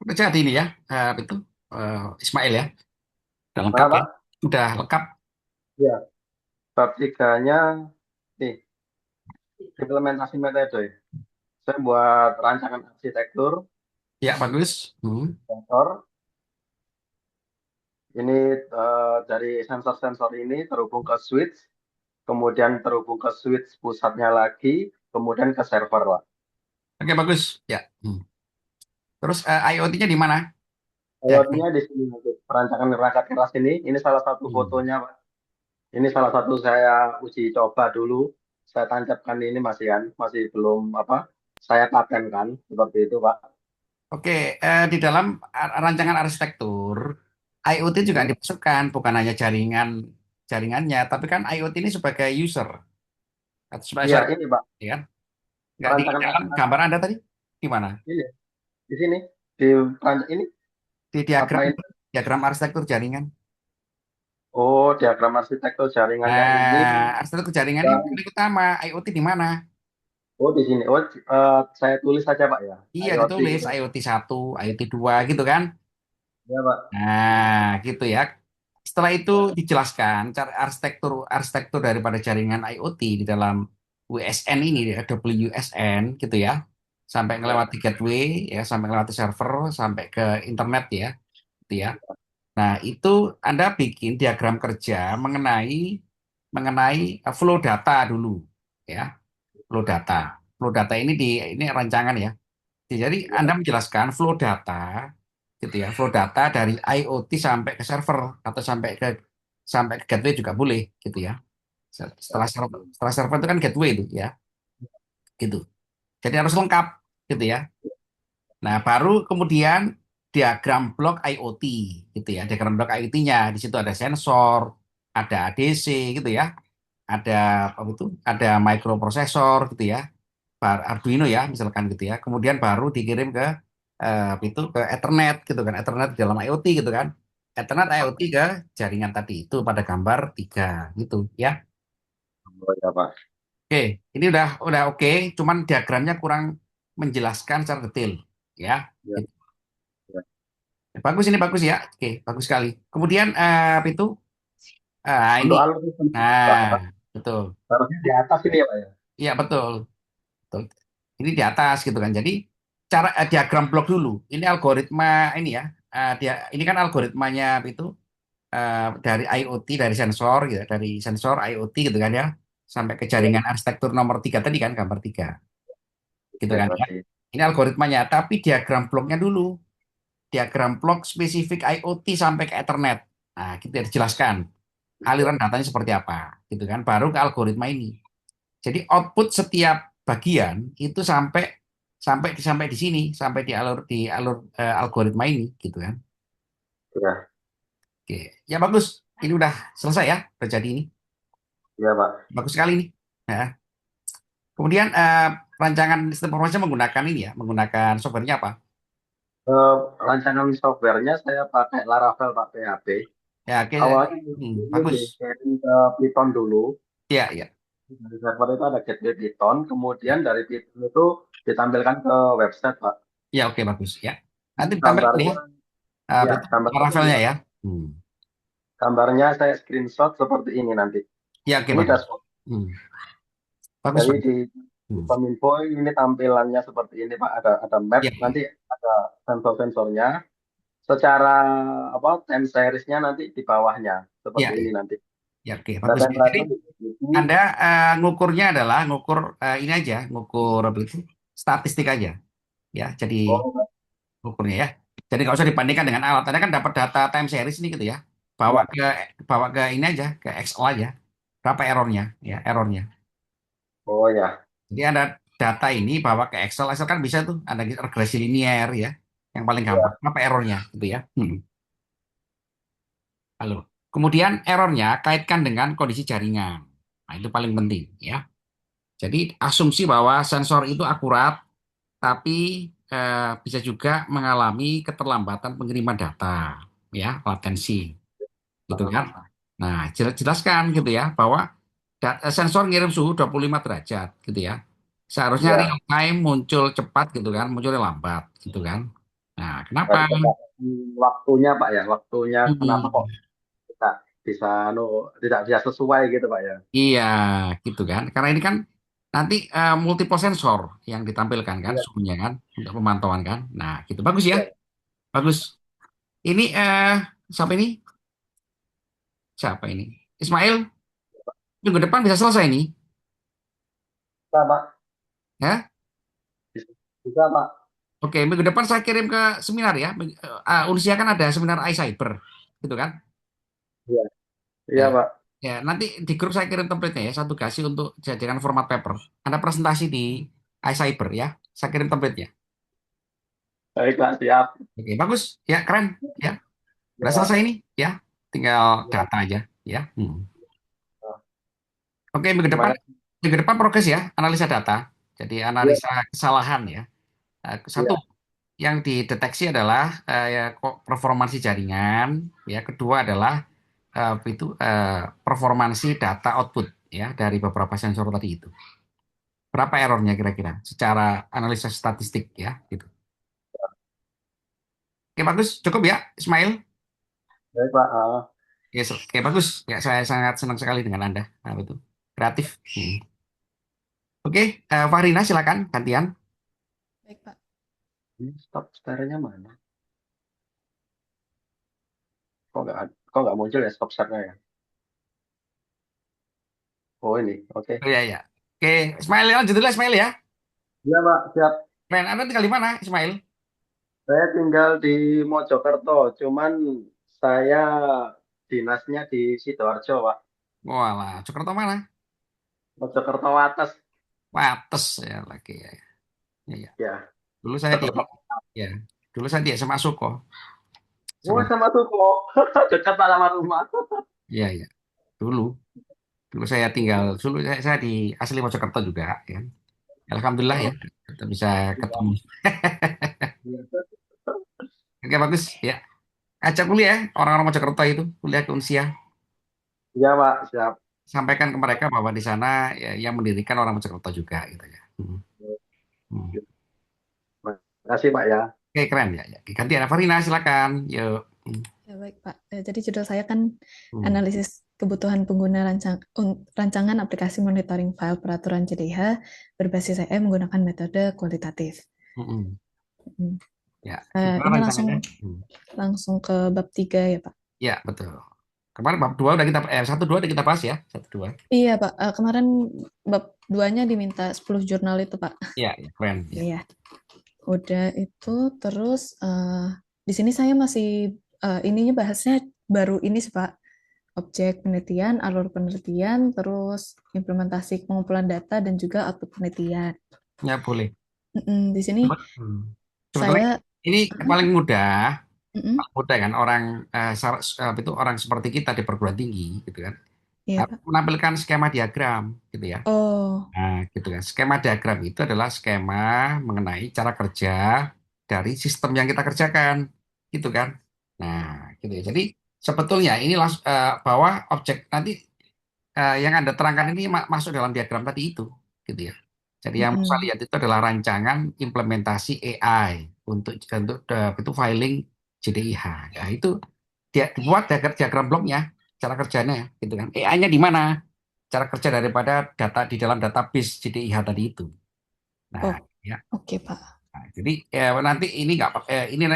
Udah jadi ini ya, itu Ismail ya, udah lengkap Mana ya, Pak? udah lengkap. Ya, bab tiganya nih, implementasi metode. Saya buat rancangan arsitektur Ya bagus. sensor. Ini dari sensor-sensor ini terhubung ke switch, kemudian terhubung ke switch pusatnya lagi, kemudian ke server Pak. Oke bagus. Ya. Terus IoT-nya di mana? Ya. IoT-nya di sini nanti. Perancangan perangkat keras ini salah satu Hmm. fotonya Pak. Ini salah satu saya uji coba dulu. Saya tancapkan ini masih belum apa? Saya patenkan seperti itu Pak. Oke, di dalam rancangan arsitektur, IoT juga Hmm. dimasukkan, bukan hanya jaringannya, tapi kan IoT ini sebagai user atau sebagai Iya sorry, ini Pak. ya kan? Nggak di Perancangan dalam gambar Anda tadi gimana? ini di sini di ini Di apa diagram ini? diagram arsitektur jaringan. Oh, diagram arsitektur jaringannya ini. Arsitektur jaringan ini Dan- paling utama, IoT di mana? Oh, di sini. Oh, saya tulis saja Pak ya. Iya IoT. ditulis IoT 1, IoT 2 gitu kan. Ya Pak. Nah, gitu ya. Setelah itu dijelaskan cara arsitektur arsitektur daripada jaringan IoT di dalam WSN ini ya, WSN gitu ya. Sampai Ya. melewati gateway ya, sampai melewati server, sampai ke internet ya, gitu ya. Nah, itu Anda bikin diagram kerja mengenai mengenai flow data dulu ya, flow data. Flow data ini rancangan ya. Jadi Anda Ya. menjelaskan flow data gitu ya, flow data dari IoT sampai ke server atau sampai ke gateway juga boleh gitu ya. Setelah server itu kan gateway itu ya, gitu. Jadi harus lengkap gitu ya. Nah, baru kemudian diagram blok IoT gitu ya. Diagram blok IoT-nya di situ ada sensor, ada ADC gitu ya. Ada apa itu? Ada microprosesor gitu ya. Arduino ya misalkan gitu ya. Kemudian baru dikirim ke itu ke Ethernet gitu kan. Ethernet di dalam IoT gitu kan. Ethernet IoT ke jaringan tadi itu pada gambar 3 gitu ya. Oh, ya Pak. Oke, ini udah oke, cuman diagramnya kurang menjelaskan secara detail ya. Ya. Gitu. Ya. Bagus ini bagus ya. Oke, bagus sekali. Kemudian apa itu? Ini. Untuk alur sistem, Pak, Nah, betul. harusnya di atas ini ya Pak ya. Iya, betul. Betul. Ini di atas gitu kan. Jadi cara diagram blok dulu. Ini algoritma ini ya. Ini kan algoritmanya itu dari IoT dari sensor gitu, ya, dari sensor IoT gitu kan ya, sampai ke Ya. jaringan arsitektur nomor 3 tadi kan gambar 3 gitu Ya, kan ya. berarti. Ini algoritmanya, tapi diagram bloknya dulu. Diagram blok spesifik IoT sampai ke Ethernet. Nah, kita dijelaskan Ya. aliran datanya seperti apa gitu kan. Baru ke algoritma ini. Jadi output setiap bagian itu sampai sampai sampai di sini, sampai di alur algoritma ini gitu kan. Ya. Oke, ya bagus. Ini udah selesai ya, udah jadi ini. Ya Pak. Bagus sekali nih. Nah, kemudian rancangan sistem informasi menggunakan ini ya, menggunakan softwarenya apa? Eh, Rancangan softwarenya saya pakai Laravel Pak PHP. Ya, oke. Awalnya ini Bagus. di sharing ke Python dulu. Ya, ya. Di server itu ada gateway Python, kemudian dari Python itu ditampilkan ke website Pak. Ya, oke bagus ya. Nanti ditampilkan nih Gambarnya, ya, ya itu gambarnya ini Laravelnya Pak. ya. Hmm. Gambarnya saya screenshot seperti ini nanti. Ya, oke Ini bagus. dashboard. Hmm. Bagus, Jadi bagus. di Hmm. Kominfo ini tampilannya seperti ini Pak. Ada map, Ya, nanti ada sensor-sensornya. Secara apa time series-nya nanti di bawahnya seperti ya, ini ya, nanti. ya, oke bagus. Data Jadi driver di sini. Anda ngukurnya adalah ngukur ini aja, ngukur apa itu statistik aja, ya. Jadi Oh, ngukurnya ya. Jadi nggak usah dibandingkan dengan alat. Anda kan dapat data time series ini gitu ya. Bawa ya. ke bawa ke ini aja, ke Excel aja. Berapa errornya, ya errornya. Oh ya. Jadi Anda data ini bawa ke Excel, Excel kan bisa tuh ada regresi linear ya, yang paling gampang. Ya. Apa errornya gitu ya. Halo. Kemudian errornya kaitkan dengan kondisi jaringan. Nah, itu paling penting ya. Jadi asumsi bahwa sensor itu akurat, tapi bisa juga mengalami keterlambatan pengiriman data, ya, latensi, gitu kan? Nah, jelaskan gitu ya bahwa sensor ngirim suhu 25 derajat, gitu ya. Seharusnya real Ya. time muncul cepat gitu kan, munculnya lambat, gitu kan? Nah, kenapa? Berarti Bapak, waktunya Pak ya, waktunya kenapa kok Hmm, tidak bisa tidak bisa sesuai gitu Pak ya? iya, gitu kan. Karena ini kan nanti multiple sensor yang ditampilkan kan, Iya, suhunya kan, untuk pemantauan kan. Nah, gitu. Bagus ya, iya, bagus. Ini siapa ini? Siapa ini? Ismail, minggu depan bisa selesai nih. bisa Pak, Ya. bisa, bisa Pak. Oke, minggu depan saya kirim ke seminar ya. Unsia kan ada seminar iCyber, gitu kan? Iya, iya Ya, Pak. ya. Nanti di grup saya kirim template-nya ya, satu kasih untuk jadikan format paper. Ada presentasi di iCyber ya. Saya kirim template-nya. Baik Pak, siap. Oke, bagus. Ya, keren. Ya, udah selesai Ya, ini. Ya, tinggal ya. data aja. Ya. Nah, Oke, terima kasih. minggu depan progres ya, analisa data. Jadi Iya, analisa kesalahan ya. Satu, iya. yang dideteksi adalah ya, kok performansi jaringan. Ya, kedua adalah performansi data output ya dari beberapa sensor tadi itu. Berapa errornya kira-kira secara analisa statistik ya gitu. Oke, bagus, cukup ya, Ismail. Baik Pak. Oke, bagus. Ya, saya sangat senang sekali dengan Anda. Nah, betul. Kreatif. Oke, Fahrina silakan gantian. Baik, Pak. Ini stop starnya mana? Kok nggak muncul ya stop starnya ya? Oh ini, oke. Oh ya ya. Oke, Ismail lanjut dulu Ismail ya. Iya Pak, siap. Ren, Anda tinggal di mana, Ismail? Saya tinggal di Mojokerto, cuman saya dinasnya di Sidoarjo Pak. Walah, Jakarta mana? Mojokerto atas. Wates ya lagi ya. Ya, ya. Ya, Dulu saya di tetap. ya. Dulu saya di SMA Suko. Oh SMA. sama tuh kok. Dekat alamat rumah. Iya, iya. Dulu, dulu saya tinggal dulu saya di asli Mojokerto juga ya. Alhamdulillah ya, Oh, kita bisa iya. ketemu. Oke, bagus ya. Ajak kuliah ya, orang-orang Mojokerto itu kuliah ke Unsia. Iya Pak, siap. Sampaikan ke mereka bahwa di sana ya, yang mendirikan orang Mojokerto juga gitu ya. Hmm. Terima kasih Pak ya. Oke, keren ya. Ya. Ganti ada Farina, silakan. Yuk. Ya, baik, Pak. Jadi judul saya kan Hmm. analisis kebutuhan pengguna rancangan aplikasi monitoring file peraturan JDH berbasis CE menggunakan metode kualitatif. Hmm. Hmm. Ya, gimana Ini langsung rancangannya? langsung ke bab 3 ya, Pak. Ya, betul. Kemarin bab 2 udah kita satu dua udah kita bahas ya, satu dua. Iya, Pak. Kemarin bab 2-nya diminta 10 jurnal itu, Pak. Ya, ya, keren ya. Iya. Udah itu terus di sini saya masih ininya bahasnya baru ini sih, Pak. Objek penelitian, alur penelitian, terus implementasi pengumpulan data dan juga output penelitian. Ya, boleh. Di sini Hmm. Sebetulnya saya ini paling mudah, mm-mm, paling mudah kan orang itu orang seperti kita di perguruan tinggi gitu kan. iya, Harus Pak. menampilkan skema diagram gitu ya. Oh, Nah, gitu kan. Skema diagram itu adalah skema mengenai cara kerja dari sistem yang kita kerjakan, gitu kan. Nah, gitu ya. Jadi sebetulnya ini bahwa objek nanti yang Anda terangkan ini masuk dalam diagram tadi itu, gitu ya. Jadi yang saya mm-mm. lihat itu adalah rancangan implementasi AI untuk itu filing JDIH. Ya, itu dia dibuat diagram bloknya, cara kerjanya, gitu kan. AI-nya di mana? Cara kerja daripada data di dalam database JDIH tadi itu. Nah, Oh, ya. oke, Pak. Nah, jadi nanti ini nggak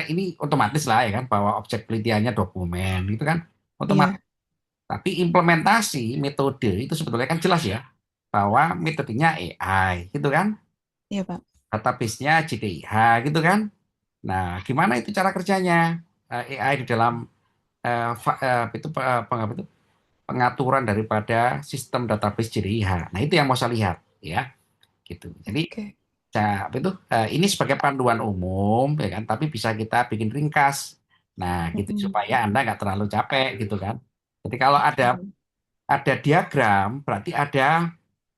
ini otomatis lah ya kan bahwa objek penelitiannya dokumen gitu kan otomatis. Iya, Tapi implementasi metode itu sebetulnya kan jelas ya bahwa metodenya AI gitu kan, iya, Pak. database-nya JDIH gitu kan. Nah, gimana itu cara kerjanya AI di dalam itu apa itu pengaturan daripada sistem database JDIH. Nah, itu yang mau saya lihat ya gitu. Jadi Oke. ini sebagai panduan umum ya kan, tapi bisa kita bikin ringkas. Nah, gitu Mm-mm. supaya Anda nggak terlalu capek gitu kan. Jadi kalau Oke. ada diagram, berarti ada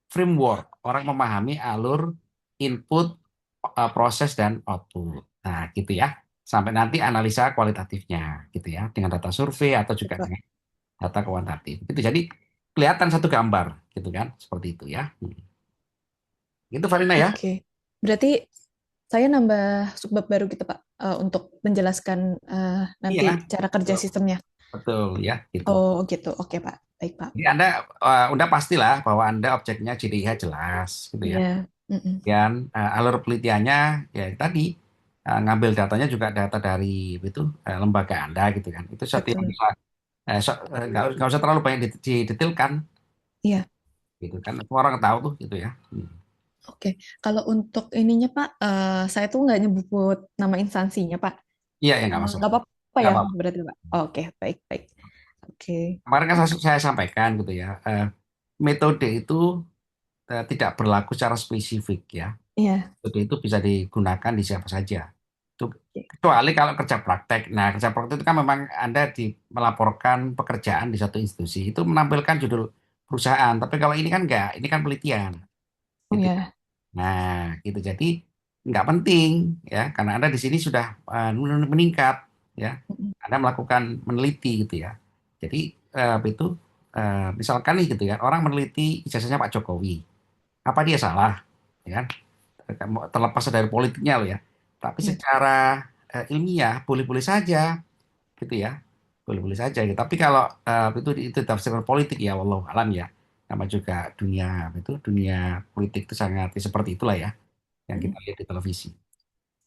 framework. Orang memahami alur input, proses dan output. Nah, gitu ya. Sampai nanti analisa kualitatifnya gitu ya, dengan data survei atau Oke, juga Pak. dengan data kuantitatif. Gitu. Jadi kelihatan satu gambar gitu kan, seperti itu ya. Itu Farina ya. Oke. Berarti saya nambah subbab baru gitu Pak, untuk menjelaskan nanti Iya, cara kerja betul, sistemnya. betul ya gitu. Oh gitu, oke Pak, baik Pak. Jadi Anda udah pastilah bahwa Anda objeknya JDIH jelas gitu ya. Iya, mm-mm. Dan alur penelitiannya ya tadi ngambil datanya juga data dari itu lembaga Anda gitu kan. Itu satu yang Betul. bisa nggak usah terlalu banyak didetailkan Iya, gitu kan. Semua orang tahu tuh gitu ya. oke. Kalau untuk ininya Pak, saya tuh nggak nyebut nama instansinya Pak. Iya ya nggak masalah. Nggak apa-apa Nggak ya apa-apa. berarti Pak. Oke, baik baik. Oke. Kemarin kan saya sampaikan gitu ya. Metode itu tidak berlaku secara spesifik ya. Iya. Metode itu bisa digunakan di siapa saja. Itu Oke. kecuali kalau kerja praktek. Nah, kerja praktek itu kan memang Anda melaporkan pekerjaan di satu institusi. Itu menampilkan judul perusahaan. Tapi kalau ini kan enggak, ini kan penelitian. Oh Gitu. ya. Nah, gitu. Jadi nggak penting ya, karena Anda di sini sudah meningkat ya. Mm-mm. Anda melakukan meneliti gitu ya. Jadi itu misalkan nih gitu ya, orang meneliti ijazahnya Pak Jokowi. Apa dia salah? Ya kan? Terlepas dari politiknya loh ya. Tapi Iya. secara ilmiah boleh-boleh saja gitu ya. Boleh-boleh saja gitu. Tapi kalau itu tafsiran politik ya wallahu alam ya. Nama juga dunia politik itu sangat seperti itulah ya yang kita Mm-mm. lihat di televisi.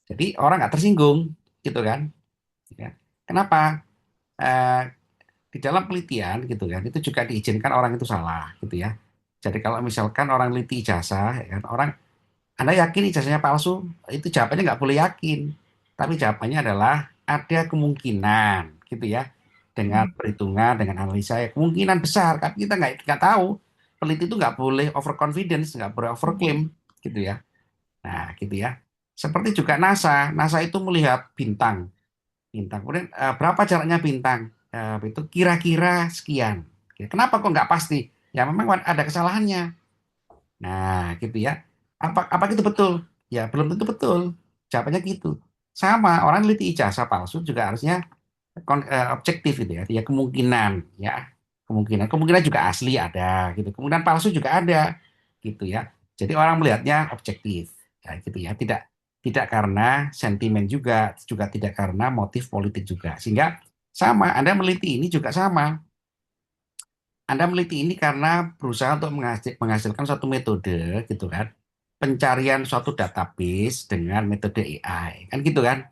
Jadi orang nggak tersinggung gitu kan. Ya. Kenapa? Eh, di dalam penelitian gitu kan itu juga diizinkan orang itu salah gitu ya. Jadi kalau misalkan orang neliti ijazah, ya kan, orang anda yakin ijazahnya palsu? Itu jawabannya nggak boleh yakin. Tapi jawabannya adalah ada kemungkinan, gitu ya. Dengan Mm. perhitungan, dengan analisa, ya kemungkinan besar. Tapi kita nggak tahu. Peneliti itu nggak boleh overconfidence, nggak boleh overclaim, gitu ya. Nah, gitu ya. Seperti juga NASA. NASA itu melihat bintang. Bintang. Kemudian berapa jaraknya bintang? Itu kira-kira sekian. Kenapa kok nggak pasti? Ya memang ada kesalahannya. Nah, gitu ya. Apa itu betul? Ya, belum tentu betul. Jawabannya gitu. Sama, orang neliti ijazah palsu juga harusnya objektif gitu ya. Ya kemungkinan ya. Kemungkinan juga asli ada gitu. Kemungkinan palsu juga ada gitu ya. Jadi orang melihatnya objektif ya gitu ya. Tidak tidak karena sentimen juga tidak karena motif politik juga. Sehingga sama, Anda meliti ini juga sama. Anda meliti ini karena berusaha untuk menghasilkan suatu metode gitu kan. Pencarian suatu database dengan metode AI. Kan gitu kan?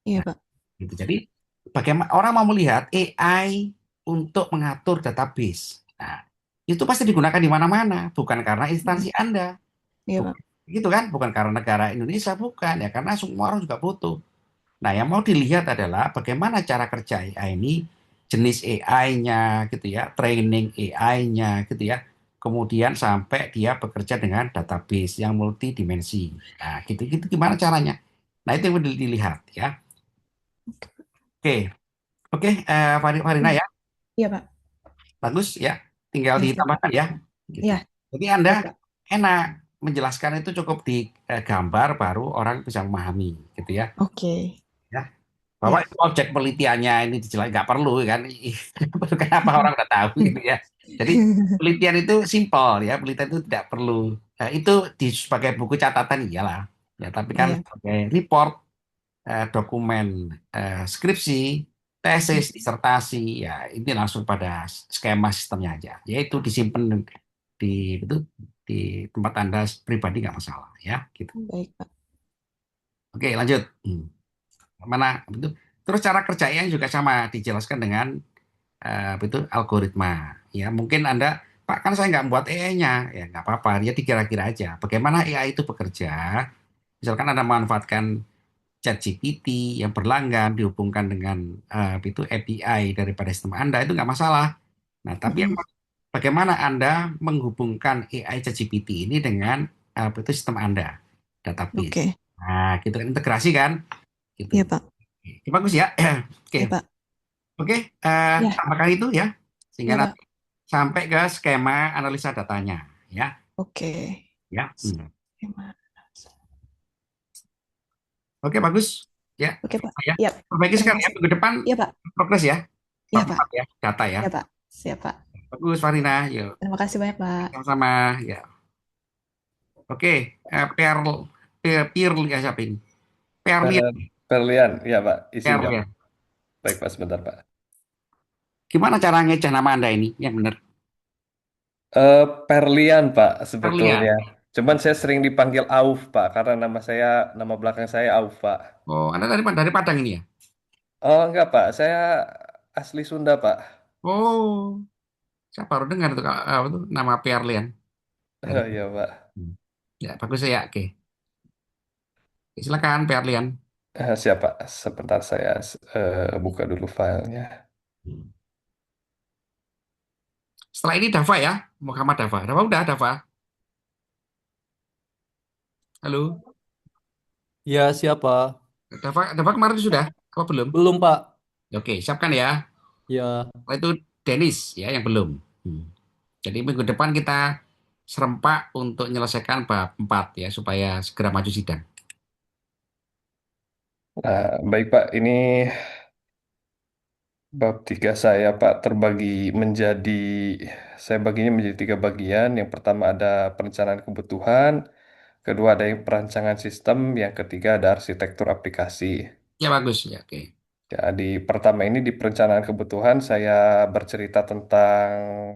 Iya Nah, Pak. gitu. Jadi bagaimana orang mau melihat AI untuk mengatur database. Nah, itu pasti digunakan di mana-mana, bukan karena Mm. instansi Anda. Iya Bukan, Pak. gitu kan? Bukan karena negara Indonesia, bukan ya, karena semua orang juga butuh. Nah, yang mau dilihat adalah bagaimana cara kerja AI ini, jenis AI-nya gitu ya, training AI-nya gitu ya. Kemudian sampai dia bekerja dengan database yang multidimensi. Nah, gitu-gitu gimana caranya? Nah, itu yang perlu dilihat ya. Oke, oke, Farina Mm. ya, Iya Pak. bagus ya. Tinggal Ya siap. ditambahkan ya, gitu. Iya, Jadi Anda baik Pak. enak menjelaskan itu cukup di gambar baru orang bisa memahami, gitu ya. Oke. Ya. Bahwa Ya. itu objek penelitiannya ini dijelaskan nggak perlu kan. Kenapa orang udah tahu gitu ya. Jadi penelitian itu simpel ya, penelitian itu tidak perlu. Itu sebagai buku catatan iyalah. Ya, tapi kan Iya. sebagai report, dokumen skripsi, tesis, disertasi, ya ini langsung pada skema sistemnya aja. Yaitu disimpan di itu di tempat Anda pribadi nggak masalah ya, gitu. Baik Pak. Oke, lanjut. Mana itu? Terus cara kerjanya juga sama dijelaskan dengan itu algoritma. Ya, mungkin Anda, Pak, kan saya nggak buat AI-nya. Ya, nggak apa-apa. Dia dikira-kira aja. Bagaimana AI itu bekerja? Misalkan Anda memanfaatkan ChatGPT yang berlangganan dihubungkan dengan itu API daripada sistem Anda, itu nggak masalah. Nah, tapi yang Mm-mm. bagaimana Anda menghubungkan AI ChatGPT ini dengan itu sistem Anda, database. Oke. Nah, gitu kan integrasi kan? Gitu. Iya Pak. Oke, bagus ya. Oke, Iya Pak. oke. Ya. Tambahkan itu ya, sehingga Iya nanti Pak. sampai ke skema analisa datanya, ya, Oke. ya. Skema. Oke, bagus, ya, Oke Pak. ya. Iya. Perbaiki Terima sekarang ya, kasih. minggu depan Iya Pak. progres ya, Iya bab Pak. 4 ya, data ya. Iya Pak. Siap Pak. Bagus, Farina, yuk, Terima kasih banyak Pak. sama-sama, ya. Oke, Perl. Pirli siapa ini? Perlian, Eh, Berlian, ya Pak, izin Pak. Perlian. Baik Pak, sebentar Pak. Gimana cara ngecek nama Anda ini? Yang benar. Perlian Pak, Perlian. sebetulnya. Cuman saya sering dipanggil Auf Pak, karena nama belakang saya Auf Pak. Oh, Anda dari Padang ini ya? Oh enggak Pak, saya asli Sunda Pak. Oh, saya baru dengar tuh apa tuh nama Perlian dari. Oh iya Pak. Hmm. Ya, bagus ya. Oke. Silakan Perlian. Siapa? Sebentar saya buka dulu filenya. Setelah ini Dava ya, Muhammad Dava. Dava udah Dava. Halo, Ya, siapa? Dava kemarin sudah, apa belum? Belum, Pak. Oke, siapkan ya. Ya, Setelah itu Dennis ya yang belum. Hmm. Jadi minggu depan kita serempak untuk menyelesaikan bab 4 ya supaya segera maju sidang. Nah, baik Pak, ini bab 3 saya Pak terbagi menjadi, saya baginya menjadi 3 bagian. Yang pertama ada perencanaan kebutuhan, kedua ada yang perancangan sistem, yang ketiga ada arsitektur aplikasi. Ya bagus ya, oke. Ya, di pertama ini di perencanaan kebutuhan saya bercerita tentang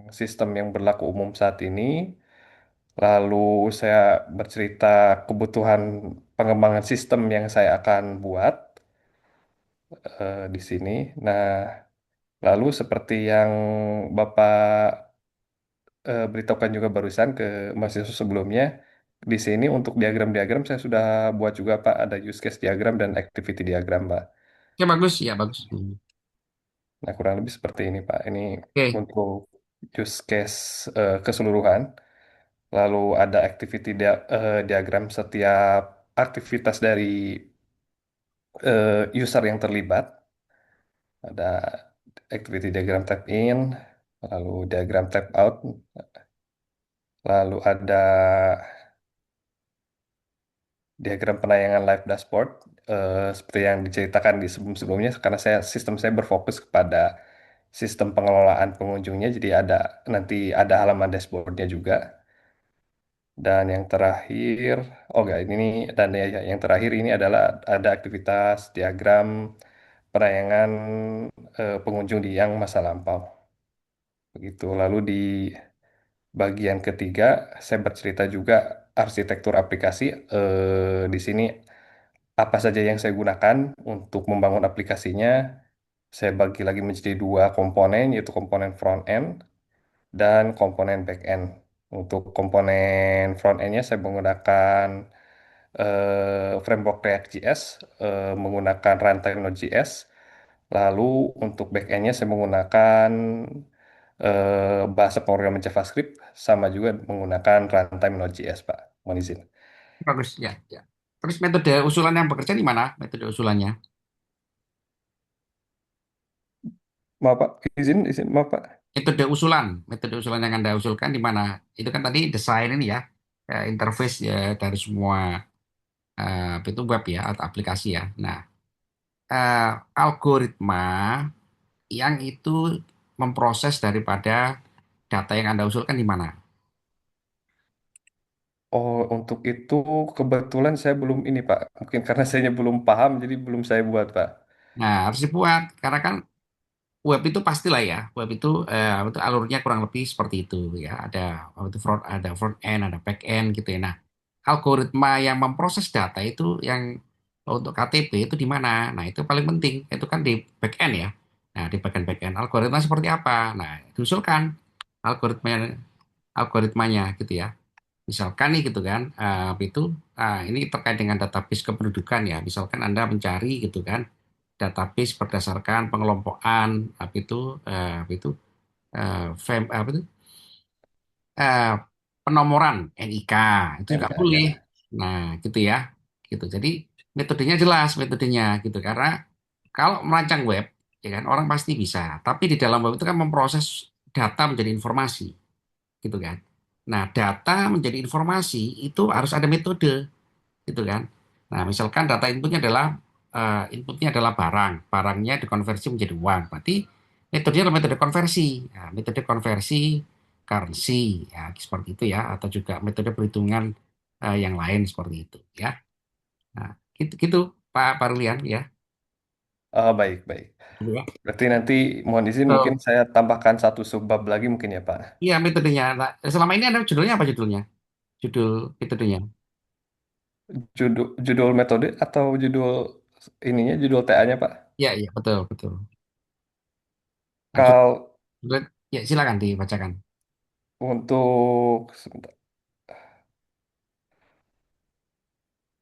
sistem yang berlaku umum saat ini. Lalu saya bercerita kebutuhan pengembangan sistem yang saya akan buat di sini. Nah, lalu seperti yang Bapak beritahukan juga barusan ke mahasiswa sebelumnya, di sini untuk diagram-diagram saya sudah buat juga Pak, ada use case diagram dan activity diagram Pak. Ya bagus ya bagus. Hmm. Nah, kurang lebih seperti ini Pak. Ini Oke, untuk use case keseluruhan. Lalu ada activity diagram setiap aktivitas dari user yang terlibat. Ada activity diagram tab in, lalu diagram tab out, lalu ada diagram penayangan live dashboard seperti yang diceritakan di sebelum-sebelumnya karena sistem saya berfokus kepada sistem pengelolaan pengunjungnya jadi nanti ada halaman dashboardnya juga. Dan yang terakhir, oh enggak, ini nih, dan yang terakhir ini adalah ada aktivitas diagram penayangan pengunjung di yang masa lampau. Begitu. Lalu di bagian ketiga, saya bercerita juga arsitektur aplikasi. Di sini apa saja yang saya gunakan untuk membangun aplikasinya. Saya bagi lagi menjadi 2 komponen, yaitu komponen front end dan komponen back end. Untuk komponen front end-nya saya menggunakan framework React.js, menggunakan runtime Node.js. Lalu untuk back-end-nya saya menggunakan bahasa pemrograman JavaScript, sama juga menggunakan runtime Node.js, Pak. Mohon izin. bagus ya ya. Terus metode usulan yang bekerja di mana? Metode usulannya? Maaf, Pak. Izin, maaf, Pak. Metode usulan yang Anda usulkan di mana? Itu kan tadi desain ini ya, interface ya dari semua itu web ya atau aplikasi ya. Nah, eh, algoritma yang itu memproses daripada data yang Anda usulkan di mana? Oh, untuk itu kebetulan saya belum ini, Pak. Mungkin karena saya belum paham, jadi belum saya buat, Pak. Nah, harus dibuat karena kan web itu pastilah ya, web itu alurnya kurang lebih seperti itu ya. Ada front end, ada back end gitu ya. Nah, algoritma yang memproses data itu yang untuk KTP itu di mana? Nah, itu paling penting. Itu kan di back end ya. Nah, di back end algoritma seperti apa? Nah, diusulkan algoritma algoritmanya gitu ya. Misalkan nih gitu kan, ini terkait dengan database kependudukan ya. Misalkan Anda mencari gitu kan, database berdasarkan pengelompokan apa itu apa itu eh, penomoran NIK itu juga NK, boleh. ya. Nah, gitu ya, gitu. Jadi metodenya jelas metodenya gitu karena kalau merancang web ya kan orang pasti bisa, tapi di dalam web itu kan memproses data menjadi informasi gitu kan. Nah, data menjadi informasi itu harus ada metode gitu kan. Nah, misalkan data inputnya adalah barang, barangnya dikonversi menjadi uang, berarti metodenya adalah metode konversi. Nah, metode konversi currency ya seperti itu ya, atau juga metode perhitungan yang lain seperti itu ya. Nah, gitu Pak Rulian ya. Oh, baik, baik. Gitu ya. Berarti nanti mohon izin mungkin So, saya tambahkan satu subbab lagi mungkin ya Pak. iya metodenya. Nah, selama ini ada judulnya apa judulnya? Judul metodenya. Judul judul metode atau judul ininya judul TA-nya Pak? Iya, iya, betul, betul. Nah, Kalau ya silakan dibacakan. untuk sebentar.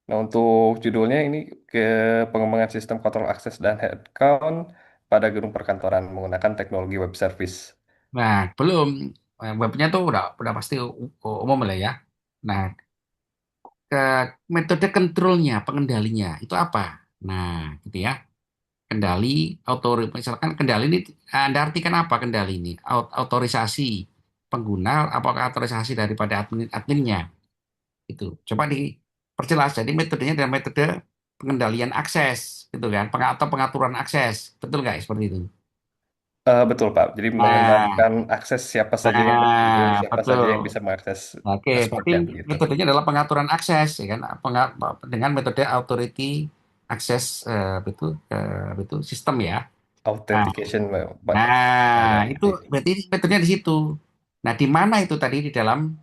Nah, untuk judulnya ini ke pengembangan sistem kontrol akses dan headcount pada gedung perkantoran menggunakan teknologi web service. Nah, belum. Webnya tuh udah pasti umum lah ya. Nah, ke metode kontrolnya, pengendalinya itu apa? Nah, gitu ya. Kendali, misalkan kendali ini Anda artikan apa kendali ini? Otorisasi pengguna, apakah otorisasi daripada adminnya? Itu. Coba diperjelas. Jadi metodenya adalah metode pengendalian akses, gitu kan? Atau pengaturan akses. Betul nggak seperti itu? Betul Pak, jadi Nah, mengendalikan akses siapa saja yang berkunjung, nah, siapa saja betul. yang bisa mengakses Oke, berarti dashboardnya begitu. metodenya adalah pengaturan akses, ya kan? Dengan metode authority access itu sistem ya. Nah, Authentication Pak. Oh, nah, baik, itu baik. berarti metodenya di situ. Nah, di mana itu tadi di dalam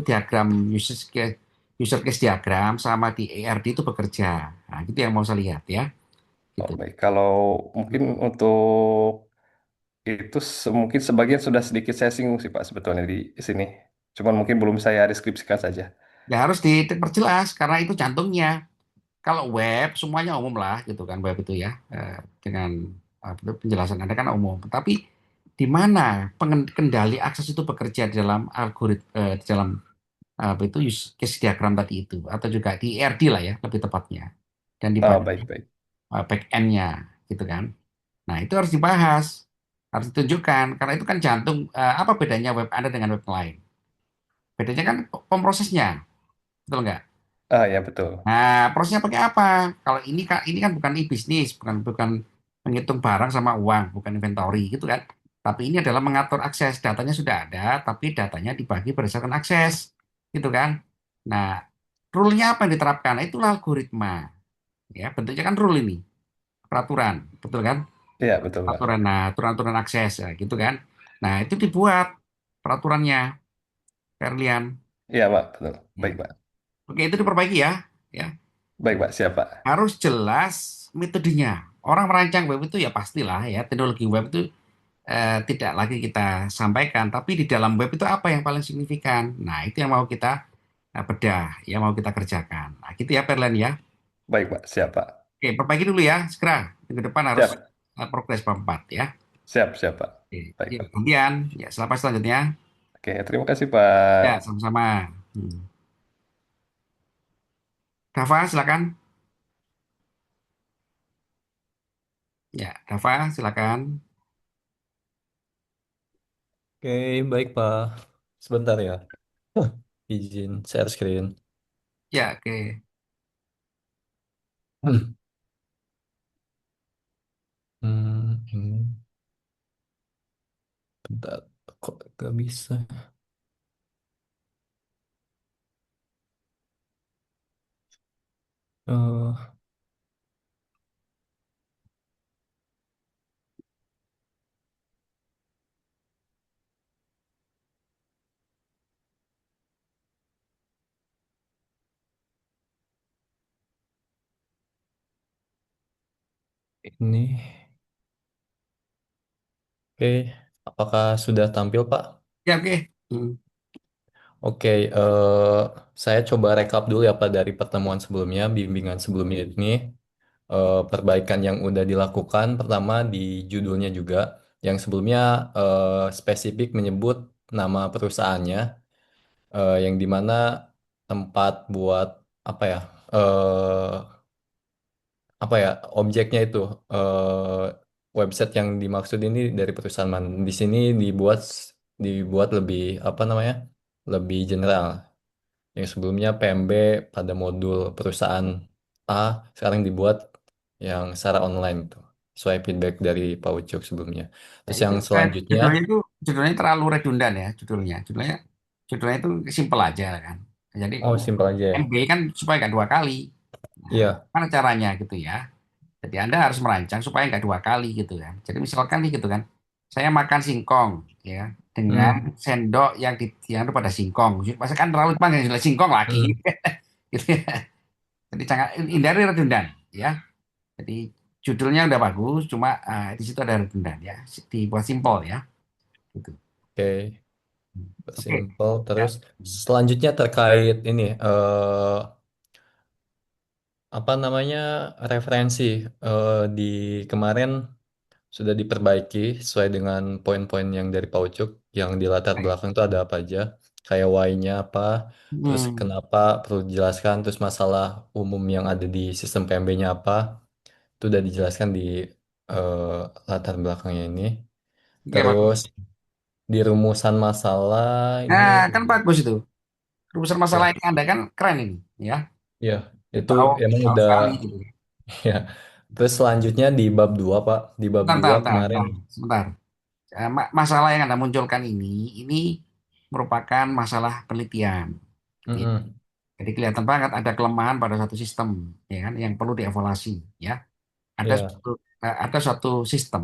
diagram user case diagram sama di ARD itu bekerja. Nah, itu yang mau saya lihat ya, Oh, gitu. baik. Kalau mungkin untuk itu mungkin sebagian sudah sedikit saya singgung sih Pak sebetulnya di sini. Cuman mungkin belum saya deskripsikan saja. Ya harus diperjelas karena itu jantungnya. Kalau web semuanya umum lah gitu kan web itu ya dengan itu penjelasan Anda kan umum. Tapi di mana kendali akses itu bekerja di dalam di dalam apa itu use case diagram tadi itu atau juga di ERD lah ya lebih tepatnya dan di Ah, baik, baik. back end-nya gitu kan. Nah, itu harus dibahas, harus ditunjukkan karena itu kan jantung apa bedanya web Anda dengan web lain? Bedanya kan pemrosesnya, betul nggak? Ah, ya betul. Nah, prosesnya pakai apa? Kalau ini kan bukan e-bisnis, bukan bukan menghitung barang sama uang, bukan inventory gitu kan. Tapi ini adalah mengatur akses. Datanya sudah ada, tapi datanya dibagi berdasarkan akses, gitu kan. Nah, rule-nya apa yang diterapkan? Nah, itulah algoritma. Ya, bentuknya kan rule ini, peraturan, betul kan? Iya, betul Pak. Peraturan, nah, aturan-aturan akses, ya, gitu kan. Nah, itu dibuat peraturannya, Ferlian. Iya Pak, betul. Ya. Baik Pak. Oke, itu diperbaiki ya. Ya. Baik Pak, siap Pak. Harus jelas metodenya. Orang merancang web itu ya pastilah ya teknologi web itu tidak lagi kita sampaikan, tapi di dalam web itu apa yang paling signifikan. Nah, itu yang mau kita bedah, yang mau kita kerjakan. Nah, gitu ya Perlen ya. Baik Pak, siap Pak. Oke, perbaiki dulu ya, segera. Minggu depan harus Siap, progres bab 4 ya. siap, siap Pak. Oke, Baik ya, Pak. kemudian ya selamat selanjutnya. Oke, terima kasih Pak. Ya, sama-sama. Hmm. Dava, silakan. Ya, Dava, silakan. Oke, baik Pak. Sebentar ya. Izin share screen. Ya, oke. Hmm. Ini bentar. Kok gak bisa? Eh, ini. Oke, apakah sudah tampil Pak? Ya, oke. Hmm. Oke, saya coba rekap dulu ya Pak dari pertemuan sebelumnya, bimbingan sebelumnya ini. Perbaikan yang udah dilakukan, pertama di judulnya juga, yang sebelumnya spesifik menyebut nama perusahaannya, yang dimana tempat buat apa ya, eh, apa ya, objeknya itu website yang dimaksud ini dari perusahaan mana. Di sini dibuat lebih apa namanya, lebih general. Yang sebelumnya PMB pada modul perusahaan A, sekarang dibuat yang secara online tuh. Sesuai feedback dari Pak Ucok sebelumnya. Ya, Terus itu yang selanjutnya, judulnya terlalu redundan ya judulnya. Judulnya itu simpel aja kan. Jadi Oh, simpel aja ya. MB kan supaya nggak dua kali. Nah, Iya. mana caranya gitu ya? Jadi Anda harus merancang supaya nggak dua kali gitu kan. Jadi misalkan nih gitu kan, saya makan singkong ya dengan Hmm. sendok yang itu pada singkong. Masa kan terlalu panjang jelas singkong lagi. Hmm. Gitu ya. Jadi jangan hindari redundan ya. Jadi judulnya udah bagus, cuma di situ ada redundan ya. Dibuat simpel ya. Gitu. Oke, Oke. simple. Ya. Terus selanjutnya terkait ini, apa namanya, referensi di kemarin sudah diperbaiki sesuai dengan poin-poin yang dari Pak Ucuk, yang di latar Baik. belakang itu ada apa aja, kayak why-nya apa, terus Hmm. kenapa perlu dijelaskan, terus masalah umum yang ada di sistem PMB-nya apa, itu udah dijelaskan di eh, latar belakangnya ini. Oke, Terus bagus. di rumusan masalah ini, Nah, kan bagus itu. Rumusan masalah ya, ini Anda kan keren ini, ya. ya, itu Tahu, emang tahu udah, sekali gitu. ya. Terus selanjutnya di bab 2 Pak, di bab Sebentar, 2 sebentar, kemarin, sebentar, sebentar. Masalah yang Anda munculkan ini merupakan masalah penelitian. Gitu ya. mm-mm, Jadi kelihatan banget ada kelemahan pada satu sistem, ya kan, yang perlu dievaluasi, ya. Ada ya, suatu, ada suatu sistem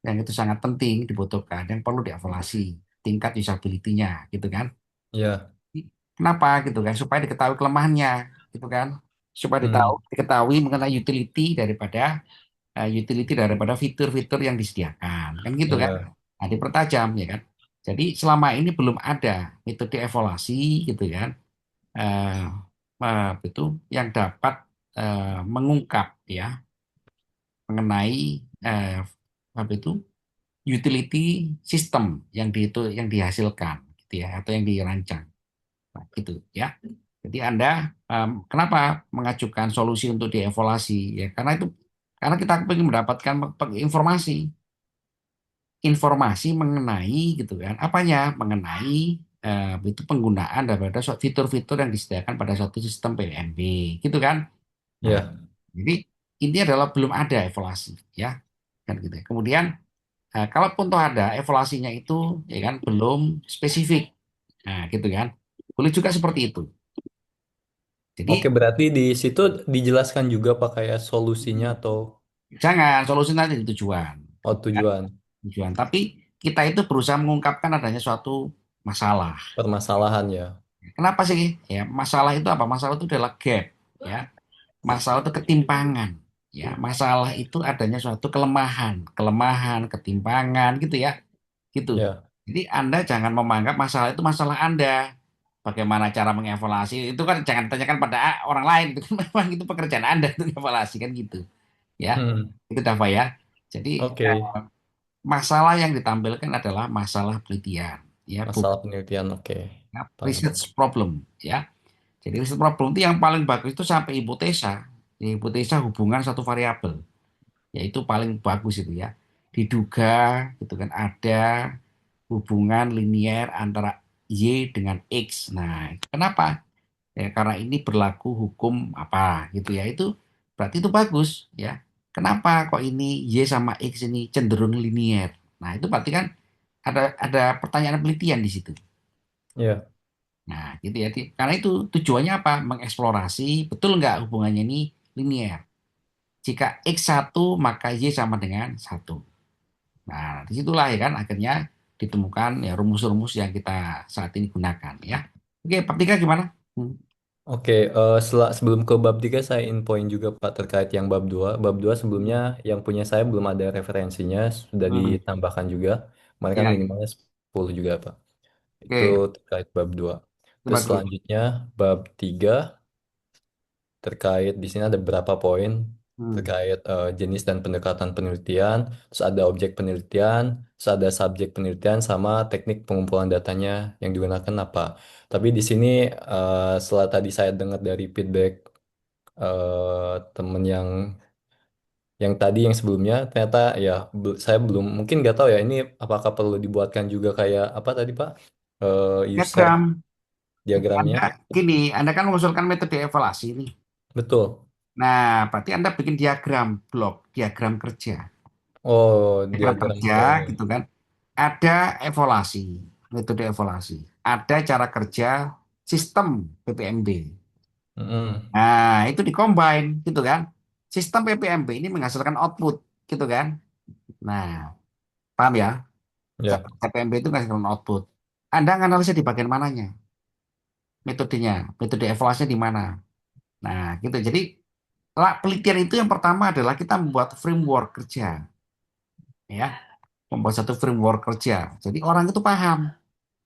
yang itu sangat penting dibutuhkan, yang perlu dievaluasi tingkat usability-nya, gitu kan. ya, Kenapa gitu kan? Supaya diketahui kelemahannya, gitu kan? Supaya mm, diketahui mengenai utility daripada fitur-fitur yang disediakan, kan gitu kan? ya, Nah, dipertajam ya kan. Jadi selama ini belum ada metode evaluasi gitu kan, eh, itu yang dapat mengungkap ya mengenai eh, apa itu utility system yang dihasilkan gitu ya atau yang dirancang. Nah, gitu ya. Jadi Anda kenapa mengajukan solusi untuk dievaluasi? Ya karena kita ingin mendapatkan informasi informasi mengenai gitu kan apanya mengenai itu penggunaan daripada fitur-fitur yang disediakan pada suatu sistem PMB gitu kan. Nah, ya. jadi ini adalah belum ada evaluasi ya kan gitu. Kemudian kalaupun toh ada evaluasinya itu ya kan belum spesifik. Nah, gitu kan. Boleh juga seperti itu. Oke, Jadi berarti di situ dijelaskan juga Pak kayak solusinya atau jangan solusi nanti di tujuan. oh, Ya, tujuan tujuan. Tapi kita itu berusaha mengungkapkan adanya suatu masalah. permasalahan ya. Kenapa sih? Ya, masalah itu apa? Masalah itu adalah gap, ya. Masalah itu ketimpangan, ya. Masalah itu adanya suatu kelemahan, ketimpangan, gitu ya, gitu. Ya. Jadi Anda jangan menganggap masalah itu masalah Anda. Bagaimana cara mengevaluasi itu kan jangan tanyakan pada orang lain. Itu kan memang itu pekerjaan Anda untuk evaluasi kan gitu, ya. Hmm. Itu Dava ya. Jadi Oke, masalah yang ditampilkan adalah masalah penelitian, ya, masalah bukan penelitian. Oke, paham. research problem, ya. Jadi riset problem itu yang paling bagus itu sampai hipotesa. Ya, hipotesa hubungan satu variabel, yaitu paling bagus itu ya. Diduga gitu kan ada hubungan linier antara Y dengan X. Nah, kenapa? Ya, karena ini berlaku hukum apa gitu ya. Itu berarti itu bagus ya. Kenapa kok ini Y sama X ini cenderung linier? Nah, itu berarti kan ada pertanyaan penelitian di situ. Ya, Nah, gitu ya. Karena itu tujuannya apa? Mengeksplorasi betul nggak hubungannya ini linier. Jika X1 maka Y sama dengan satu. Nah, disitulah ya kan akhirnya ditemukan ya rumus-rumus yang kita saat ini gunakan ya. Oke, Pak Tika gimana? Hmm. oke. Sebelum ke bab 3 saya infoin juga Pak terkait yang bab 2. Bab 2 sebelumnya yang punya saya belum ada referensinya, sudah Hmm. ditambahkan juga. Kemarin kan Ya, minimalnya 10 juga Pak. Itu oke. terkait bab 2. Itu Terus bagus. selanjutnya bab 3 terkait di sini ada beberapa poin Hmm. terkait jenis dan pendekatan penelitian, terus ada objek penelitian, terus ada subjek penelitian sama teknik pengumpulan datanya yang digunakan apa. Tapi di sini setelah tadi saya dengar dari feedback temen yang tadi yang sebelumnya ternyata ya saya belum mungkin nggak tahu ya ini apakah perlu dibuatkan juga kayak apa tadi Pak. User Diagram. diagramnya. Anda gini, Anda kan mengusulkan metode evaluasi nih. Betul. Nah, berarti Anda bikin diagram blok, diagram kerja. Oh, Diagram diagram kerja poin. gitu kan. Ada evaluasi, metode evaluasi. Ada cara kerja, sistem PPMB. Mm-mm. Nah, itu dikombin gitu kan. Sistem PPMB ini menghasilkan output gitu kan. Nah, paham ya? Ya. PPMB itu menghasilkan output. Anda analisa di bagian mananya? Metodenya, metode evaluasinya di mana? Nah, gitu. Jadi, penelitian itu yang pertama adalah kita membuat framework kerja, ya. Membuat satu framework kerja. Jadi orang itu paham,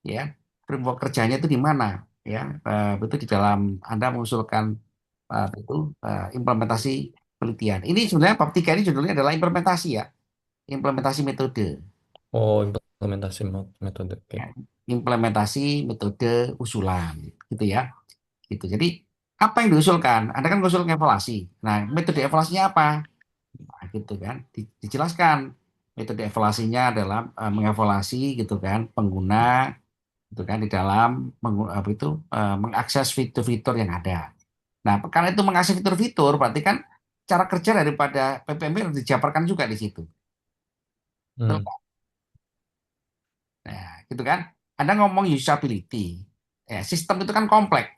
ya, framework kerjanya itu di mana, ya. Itu di dalam Anda mengusulkan itu implementasi penelitian. Ini sebenarnya bab 3 ini judulnya adalah implementasi ya, implementasi metode. Oh, implementasi metode. Oke. Ya. Implementasi metode usulan, gitu ya. Gitu. Jadi apa yang diusulkan? Anda kan mengusulkan evaluasi. Nah, metode evaluasinya apa? Nah, gitu kan. Dijelaskan. Metode evaluasinya adalah mengevaluasi gitu kan pengguna gitu kan di dalam apa itu mengakses fitur-fitur yang ada. Nah, karena itu mengakses fitur-fitur berarti kan cara kerja daripada PPMB harus dijabarkan juga di situ. Betul Hmm. nggak? Nah, gitu kan. Anda ngomong usability. Ya, sistem itu kan kompleks.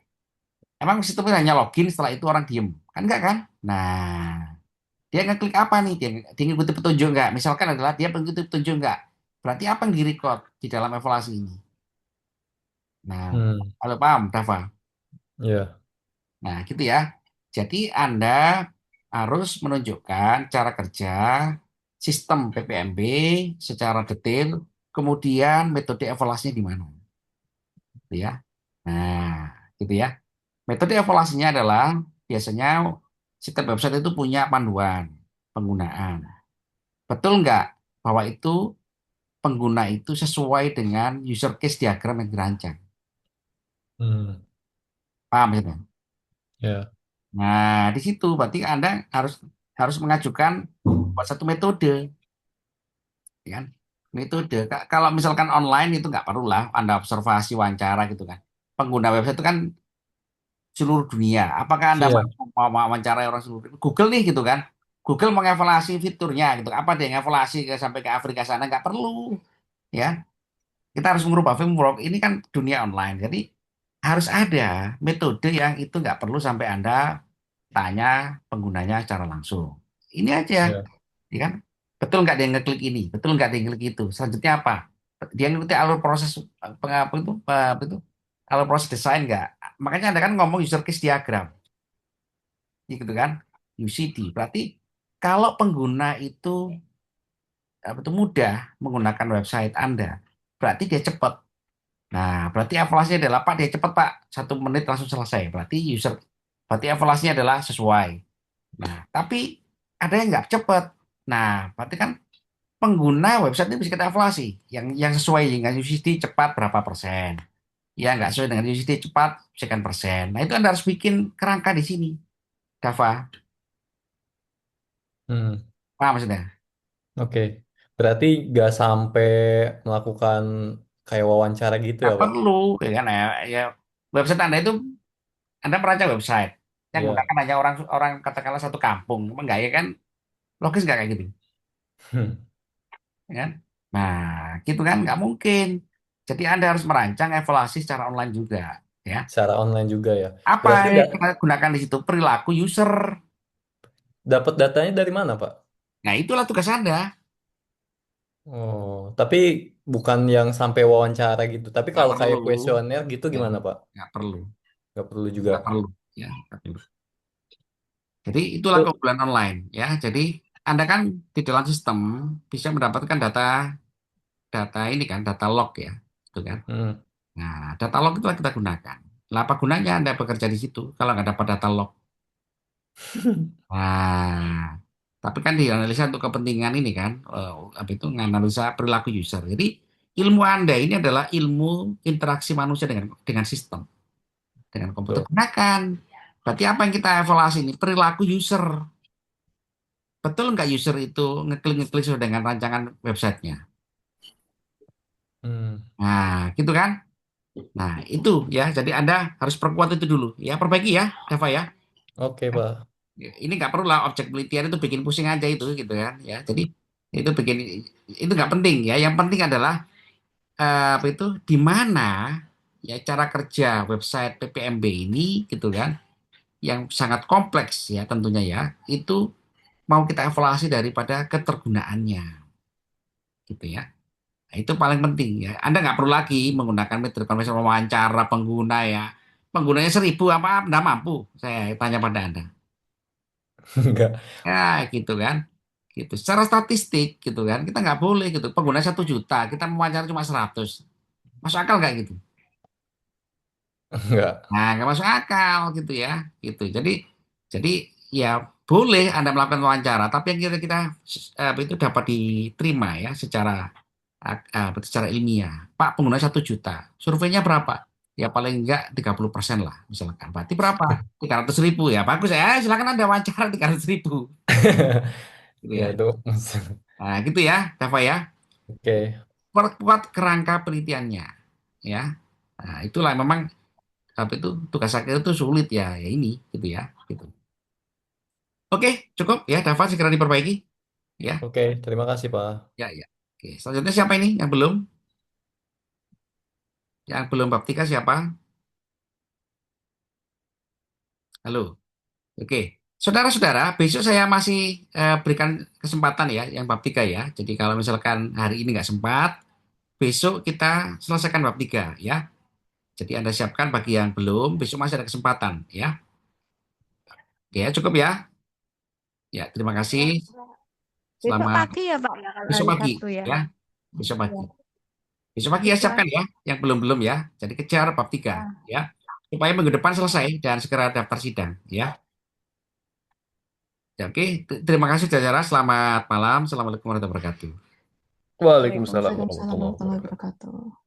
Emang sistem itu hanya login setelah itu orang diem. Kan enggak kan? Nah, dia ngeklik apa nih? Dia ngikuti petunjuk enggak? Misalkan adalah dia mengikuti petunjuk enggak? Berarti apa yang direcord di dalam evaluasi ini? Nah, Hmm. kalau paham, Dava? Ya. Nah, gitu ya. Jadi Anda harus menunjukkan cara kerja sistem PPMB secara detail, kemudian metode evaluasinya di mana, gitu ya. Nah, gitu ya. Metode evaluasinya adalah biasanya setiap website itu punya panduan penggunaan. Betul nggak bahwa itu pengguna itu sesuai dengan user case diagram yang dirancang? Hmm. Paham ya? Ya. Nah, di situ berarti Anda harus harus mengajukan buat satu metode, ya kan? Metode. Kalau misalkan online itu nggak perlu lah Anda observasi wawancara gitu kan. Pengguna website itu kan seluruh dunia. Apakah Anda Iya. mau wawancara orang seluruh dunia? Google nih gitu kan? Google mengevaluasi fiturnya gitu. Apa dia ngevaluasi sampai ke Afrika sana? Nggak perlu, ya. Kita harus merubah framework. Ini kan dunia online. Jadi harus ada metode yang itu nggak perlu sampai Anda tanya penggunanya secara langsung. Ini aja, Ya. ya kan? Betul nggak dia ngeklik ini? Betul nggak dia ngeklik itu? Selanjutnya apa? Dia ngikuti alur proses apa itu? Alur proses desain nggak? Makanya Anda kan ngomong user case diagram, gitu kan? UCD. Berarti kalau pengguna itu apa itu mudah menggunakan website Anda, berarti dia cepat. Nah, berarti evaluasinya adalah Pak, dia cepat Pak, 1 menit langsung selesai. Berarti evaluasinya adalah sesuai. Nah, tapi ada yang nggak cepat. Nah, berarti kan pengguna website ini bisa kita evaluasi. Yang sesuai dengan UCD cepat berapa persen. Yang nggak sesuai dengan UCD cepat sekian persen. Nah, itu Anda harus bikin kerangka di sini, Dava. Hmm. Paham maksudnya? Oke. Berarti nggak sampai melakukan kayak wawancara gitu ya, Nggak Pak? perlu, ya kan? Ya, website Anda itu, Anda merancang website yang Iya. gunakan hanya orang orang katakanlah satu kampung. Emang nggak ya kan? Logis nggak kayak gitu? Ya kan? Nah, gitu kan nggak mungkin. Jadi Anda harus merancang evaluasi secara online juga, ya. Secara online juga ya. Apa Berarti yang kita gunakan di situ? Perilaku user. dapat datanya dari mana, Pak? Nah, itulah tugas Anda. Oh, tapi bukan yang sampai wawancara gitu. Tapi Nggak kalau perlu, kayak kuesioner gitu ya, gimana, Pak? nggak perlu, Nggak perlu juga. nggak perlu, ya, nggak perlu. Jadi itulah Tuh. keunggulan online, ya. Jadi Anda kan di dalam sistem bisa mendapatkan data data ini kan, data log ya, gitu kan. Hmm. Nah, data log itu kita gunakan. Lah, apa gunanya Anda bekerja di situ kalau nggak dapat data log? Nah, tapi kan dianalisa untuk kepentingan ini kan, apa itu menganalisa perilaku user. Jadi ilmu Anda ini adalah ilmu interaksi manusia dengan sistem, dengan komputer. Tuh. Gunakan. Berarti apa yang kita evaluasi ini? Perilaku user. Betul nggak user itu ngeklik-ngeklik sesuai dengan rancangan websitenya? Hmm. Nah, gitu kan? Nah, itu ya. Jadi Anda harus perkuat itu dulu. Ya, perbaiki ya, Dava ya. Oke, Pak. Ini nggak perlu lah objek penelitian itu bikin pusing aja itu gitu kan ya. Jadi itu bikin itu nggak penting ya. Yang penting adalah apa itu di mana ya cara kerja website PPMB ini gitu kan, yang sangat kompleks ya tentunya ya, itu mau kita evaluasi daripada ketergunaannya gitu ya. Nah, itu paling penting ya. Anda nggak perlu lagi menggunakan metode konvensional wawancara pengguna ya. Penggunanya 1.000 apa nggak mampu? Saya tanya pada Anda. Enggak. Ya gitu kan. Gitu. Secara statistik gitu kan, kita nggak boleh gitu. Pengguna 1 juta, kita mewawancara cuma 100. Masuk akal nggak gitu? Enggak. Nah, nggak masuk akal gitu ya. Gitu. Jadi ya boleh Anda melakukan wawancara, tapi yang kira-kira itu dapat diterima ya secara ilmiah. Pak, pengguna 1 juta. Surveinya berapa? Ya paling enggak 30% lah misalkan. Berarti berapa? 300.000 ya. Bagus ya. Silakan Anda wawancara 300.000. Gitu Ya ya. itu. Nah, gitu ya, Dava ya. Oke. Perkuat kerangka penelitiannya. Ya. Nah, itulah memang apa itu tugas akhir itu sulit ya. Ya ini gitu ya. Gitu. Oke, cukup ya. Dava segera diperbaiki. Ya, Oke, terima kasih, Pak. ya, ya. Oke, selanjutnya siapa ini yang belum? Yang belum bab 3 siapa? Halo. Oke, saudara-saudara, besok saya masih berikan kesempatan ya, yang bab 3 ya. Jadi kalau misalkan hari ini nggak sempat, besok kita selesaikan bab 3 ya. Jadi Anda siapkan bagi yang belum, besok masih ada kesempatan ya. Oke, ya, cukup ya. Ya, terima kasih. Ya, besok Selamat pagi ya Pak ya kalau besok hari pagi Sabtu ya. ya. Besok Ya, pagi. Besok pagi ya gitu siapkan aja. ya, yang belum-belum ya. Jadi kejar bab 3 Ya. ya. Supaya minggu depan selesai dan segera daftar sidang ya. Ya, oke, terima kasih saudara. Selamat malam. Assalamualaikum warahmatullahi wabarakatuh. Waalaikumsalam Waalaikumsalam warahmatullahi warahmatullahi wabarakatuh. wabarakatuh.